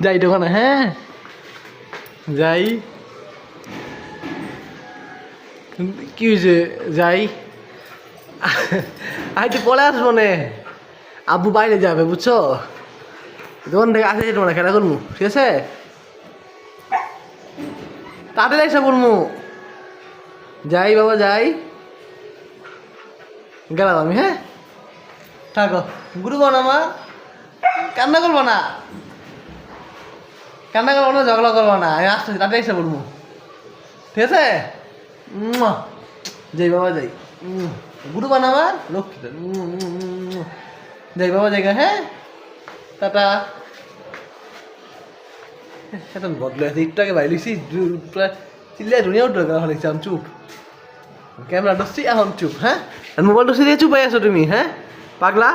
যাই দোকানে, হ্যাঁ যাই। কি হয়েছে? যাই, আইতে পরে আসবো নে, আব্বু বাইরে যাবে বুঝছো, দোকান থেকে আসে তোমরা খেলা করবো, ঠিক আছে? তাড়াতাড়ি এসে বলবো। যাই বাবা যাই, গেলাম আমি, হ্যাঁ থাকো। গুরু বানা মা, কান্না করবো না, কান্না করবো না, ঝগড়া করবো না, আমি আসতেছি, তাড়াতাড়ি এসে বলবো, ঠিক আছে? যাই বাবা যাই, গুরু বানা আমার লক্ষ্মী, যাই বাবা জায়গা, হ্যাঁ টাটা। এখন বদলে আছে, একটু আগে বাইরেছি প্রায় চিল্লাই দুনিয়া উঠলো, এখন চুপ, ক্যামেরা ডসছি এখন চুপ, হ্যাঁ মোবাইল ডসি দিয়ে চুপ হয়ে আছো তুমি, হ্যাঁ পাগলা।